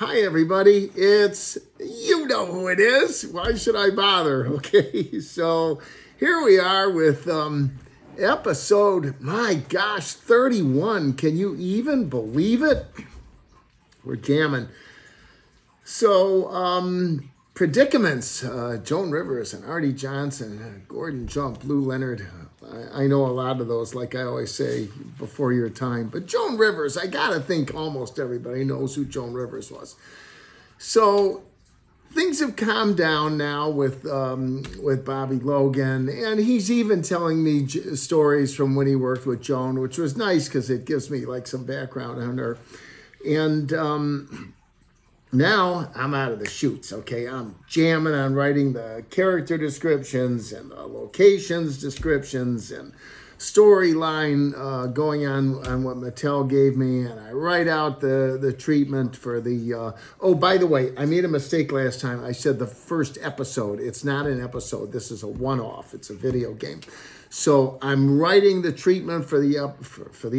Hi, everybody. It's, you know who it is. Why should I bother? Okay, so here we are with episode, my gosh, 31. Can you even believe it? We're jamming. So, predicaments, Joan Rivers and Artie Johnson, Gordon Jump, Lou Leonard. I know a lot of those, like I always say, before your time. But Joan Rivers, I gotta think almost everybody knows who Joan Rivers was. So things have calmed down now with Bobby Logan, and he's even telling me stories from when he worked with Joan, which was nice because it gives me like some background on her. And now I'm out of the chutes, okay? I'm jamming on writing the character descriptions and the locations descriptions and storyline going on what Mattel gave me, and I write out the treatment for the... oh, by the way, I made a mistake last time. I said the first episode. It's not an episode. This is a one-off. It's a video game. So I'm writing the treatment for the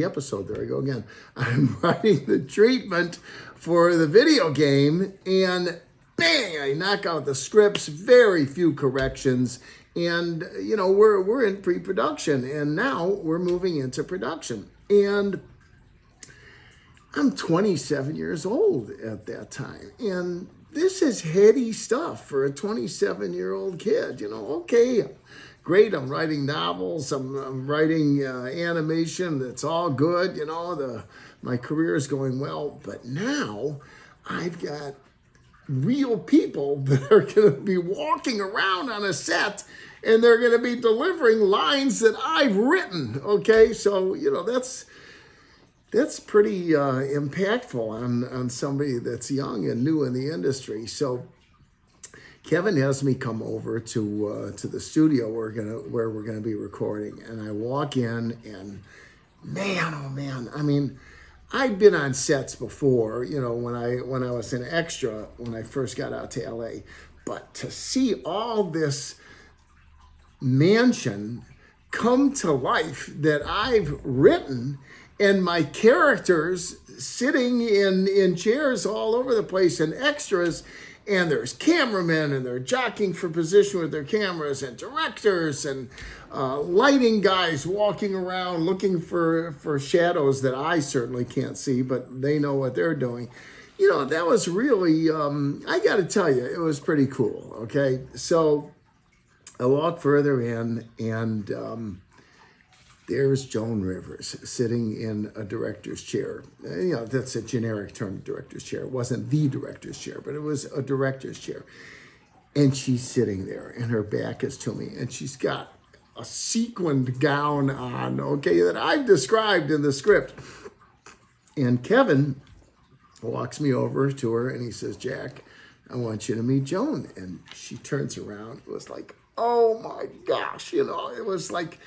episode. There I go again. I'm writing the treatment for the video game, and bang, I knock out the scripts, very few corrections, and you know, we're in pre-production, and now we're moving into production. And I'm 27 years old at that time, and this is heady stuff for a 27-year-old kid. You know, okay, great, I'm writing novels, I'm writing animation, it's all good, you know, my career is going well, but now I've got real people that are going to be walking around on a set, and they're going to be delivering lines that I've written, okay? So, you know, that's pretty impactful on somebody that's young and new in the industry. So Kevin has me come over to the studio where we're gonna be recording, and I walk in, and man, oh man, I mean, I'd been on sets before, you know, when I was an extra when I first got out to LA, but to see all this mansion come to life that I've written, and my characters sitting in chairs all over the place, and extras, and there's cameramen, and they're jockeying for position with their cameras, and directors, and lighting guys walking around looking for shadows that I certainly can't see, but they know what they're doing. You know, that was really, I got to tell you, it was pretty cool, okay? So I walk further in, and there's Joan Rivers sitting in a director's chair. You know, that's a generic term, director's chair. It wasn't the director's chair, but it was a director's chair. And she's sitting there, and her back is to me, and she's got a sequined gown on, okay, that I've described in the script. And Kevin walks me over to her, and he says, "Jack, I want you to meet Joan." And she turns around. It was like, oh my gosh, you know, it was like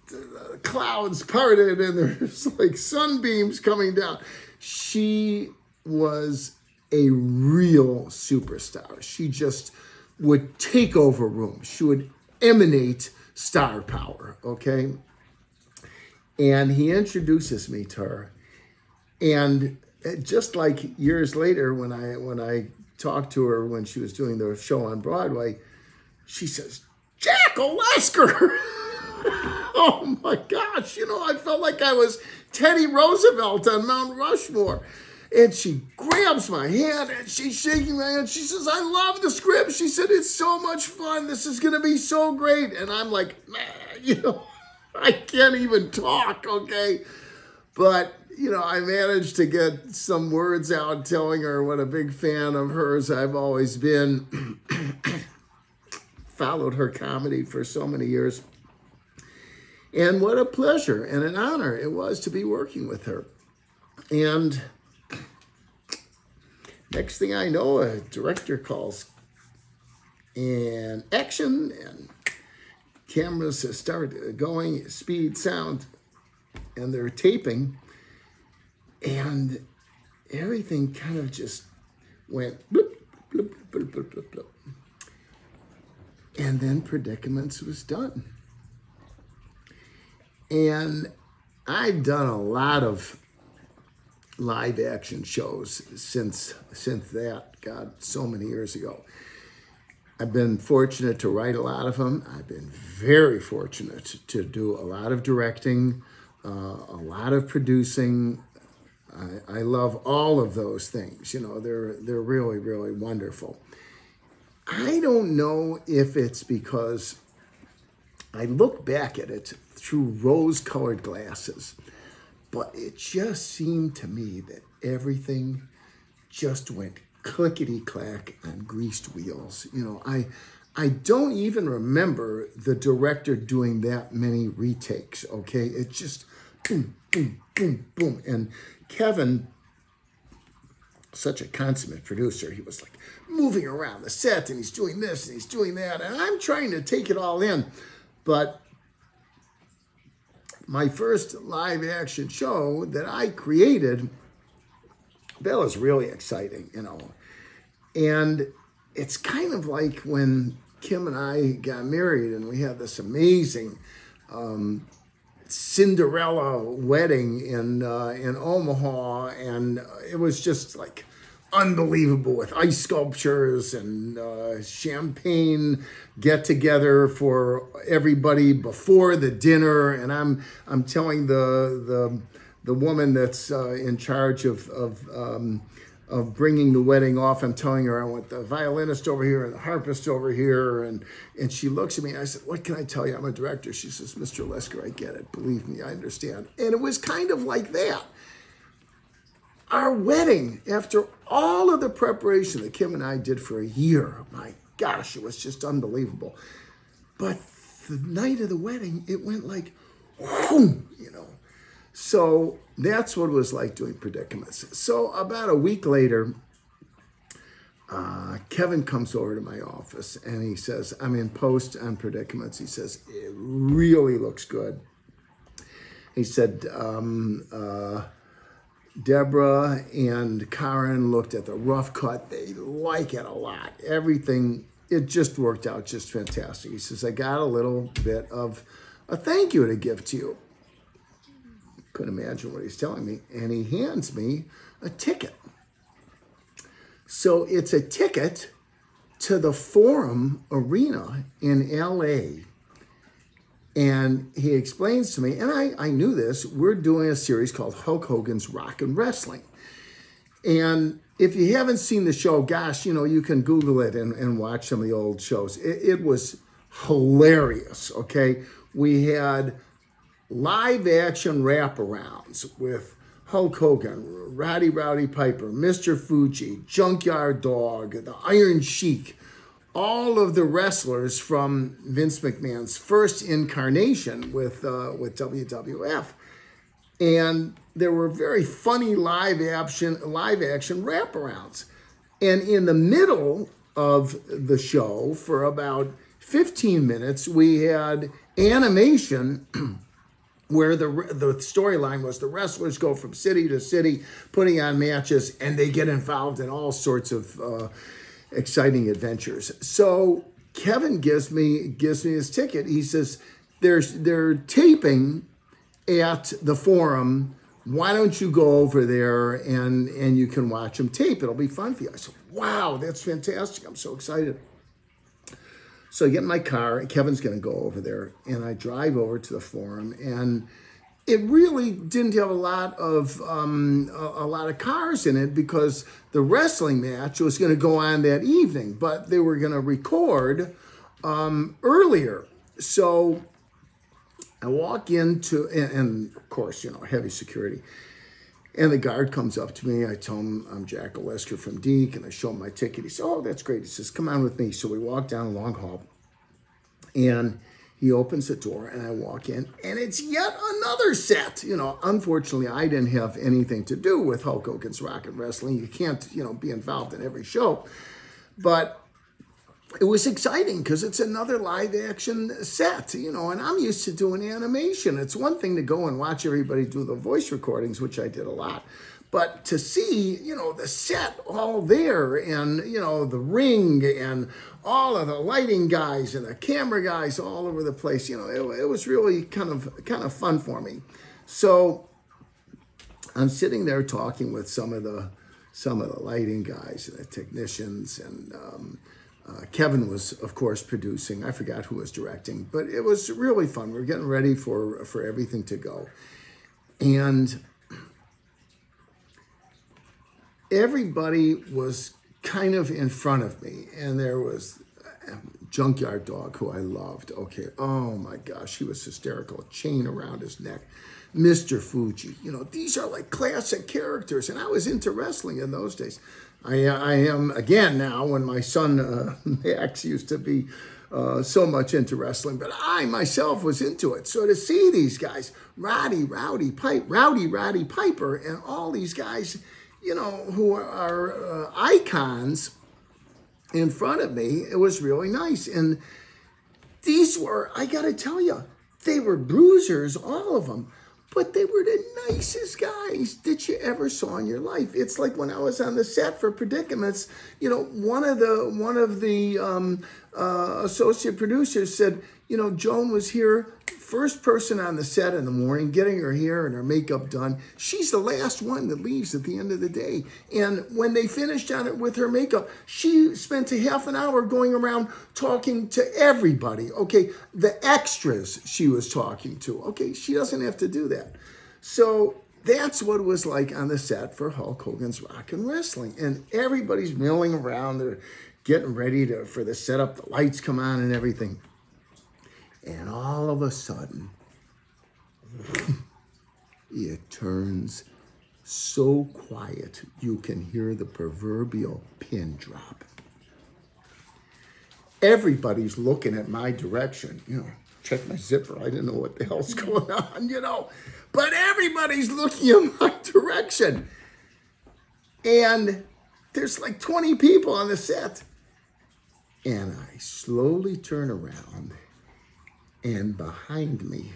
the clouds parted and there's like sunbeams coming down. She was a real superstar. She just would take over rooms. She would emanate star power, okay? And he introduces me to her. And just like years later, when I talked to her when she was doing the show on Broadway, she says, "Jack Olesker." Oh my gosh, you know, I felt like I was Teddy Roosevelt on Mount Rushmore. And she grabs my hand, and she's shaking my hand. She says, "I love the script." She said, "It's so much fun. This is going to be so great." And I'm like, man, you know, I can't even talk, okay? But, you know, I managed to get some words out telling her what a big fan of hers I've always been. Followed her comedy for so many years. And what a pleasure and an honor it was to be working with her. And next thing I know, a director calls, and action, and cameras start going, speed, sound, and they're taping, and everything kind of just went bloop, bloop, bloop, bloop, bloop, bloop. And then Predicaments was done. And I've done a lot of live action shows since that, God, so many years ago. I've been fortunate to write a lot of them. I've been very fortunate to do a lot of directing, a lot of producing. I love all of those things. You know, they're really, really wonderful. I don't know if it's because I look back at it through rose-colored glasses, but it just seemed to me that everything just went clickety-clack on greased wheels. You know, I don't even remember the director doing that many retakes, okay? It just boom, boom, boom, boom. And Kevin, such a consummate producer, he was like moving around the set and he's doing this and he's doing that. And I'm trying to take it all in. But my first live action show that I created, that was really exciting, you know. And it's kind of like when Kim and I got married and we had this amazing Cinderella wedding in Omaha, and it was just like unbelievable with ice sculptures and champagne get together for everybody before the dinner. And I'm telling the woman that's in charge of bringing the wedding off, I'm telling her I want the violinist over here and the harpist over here, and she looks at me and I said, what can I tell you? I'm a director. She says, Mr. Olesker, I get it. Believe me, I understand. And it was kind of like that. Our wedding, after all of the preparation that Kim and I did for a year, my gosh, it was just unbelievable. But the night of the wedding, it went like, whoom, you know. So that's what it was like doing Predicaments. So about a week later, Kevin comes over to my office and he says, I'm in post on Predicaments. He says, it really looks good. He said, Deborah and Karen looked at the rough cut. They like it a lot. Everything, it just worked out just fantastic. He says, I got a little bit of a thank you to give to you. Couldn't imagine what he's telling me. And he hands me a ticket. So it's a ticket to the Forum Arena in LA. And he explains to me, and I knew this, we're doing a series called Hulk Hogan's Rock and Wrestling. And if you haven't seen the show, gosh, you know, you can Google it and watch some of the old shows. It was hilarious, okay? We had live action wraparounds with Hulk Hogan, Roddy Piper, Mr. Fuji, Junkyard Dog, the Iron Sheik, all of the wrestlers from Vince McMahon's first incarnation with WWF. And there were very funny live action wraparounds. And in the middle of the show, for about 15 minutes, we had animation where the storyline was the wrestlers go from city to city, putting on matches, and they get involved in all sorts of exciting adventures. So Kevin gives me his ticket. He says, they're taping at the Forum. Why don't you go over there and you can watch them tape? It'll be fun for you. I said, wow, that's fantastic. I'm so excited. So I get in my car, and Kevin's going to go over there, and I drive over to the Forum, and it really didn't have a lot of cars in it because the wrestling match was going to go on that evening, but they were going to record earlier. So I walk into, and of course, you know, heavy security. And the guard comes up to me. I tell him I'm Jack Olesker from DIC, and I show him my ticket. He says, oh, that's great. He says, come on with me. So we walk down a long hall, and he opens the door, and I walk in, and it's yet another set. You know, unfortunately, I didn't have anything to do with Hulk Hogan's Rock and Wrestling. You can't, you know, be involved in every show. But it was exciting because it's another live action set, you know, and I'm used to doing animation. It's one thing to go and watch everybody do the voice recordings, which I did a lot. But to see, you know, the set all there and, you know, the ring and all of the lighting guys and the camera guys all over the place, you know, it was really kind of fun for me. So I'm sitting there talking with some of the lighting guys and the technicians, and Kevin was, of course, producing. I forgot who was directing, but it was really fun. We were getting ready for everything to go, and everybody was kind of in front of me, and there was Junkyard Dog, who I loved. Okay, oh my gosh, he was hysterical. A chain around his neck. Mr. Fuji, these are like classic characters, and I was into wrestling in those days. I am again now, when my son Max used to be so much into wrestling, but I myself was into it. So to see these guys, Roddy Piper, and all these guys, who are icons in front of me, it was really nice. And these were, I got to tell you, they were bruisers, all of them. But they were the nicest guys that you ever saw in your life. It's like when I was on the set for Predicaments, one of the associate producers said, Joan was here, first person on the set in the morning, getting her hair and her makeup done. She's the last one that leaves at the end of the day. And when they finished on it with her makeup, she spent a half an hour going around talking to everybody. Okay, the extras she was talking to. Okay, she doesn't have to do that. So that's what it was like on the set for Hulk Hogan's Rock and Wrestling. And everybody's milling around. They're getting ready for the setup. The lights come on and everything. And all of a sudden, it turns so quiet, you can hear the proverbial pin drop. Everybody's looking at my direction. Check my zipper. I didn't know what the hell's going on, But everybody's looking at my direction. And there's like 20 people on the set. And I slowly turn around. And behind me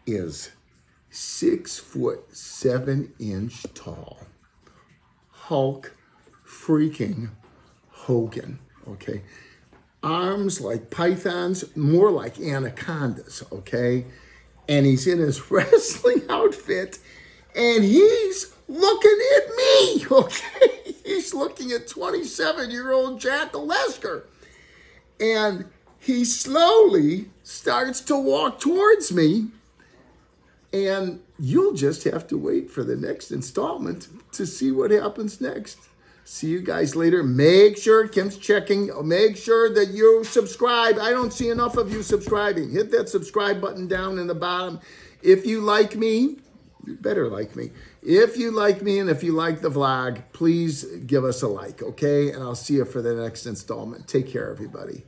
is 6'7" tall Hulk freaking Hogan. Okay, arms like pythons, more like anacondas. Okay, and he's in his wrestling outfit, and he's looking at me. Okay, he's looking at 27-year-old Jack Olesker, and he slowly starts to walk towards me, and you'll just have to wait for the next installment to see what happens next. See you guys later. Make sure, Kim's checking, make sure that you subscribe. I don't see enough of you subscribing. Hit that subscribe button down in the bottom. If you like me, you better like me. If you like me and if you like the vlog, please give us a like, okay? And I'll see you for the next installment. Take care, everybody.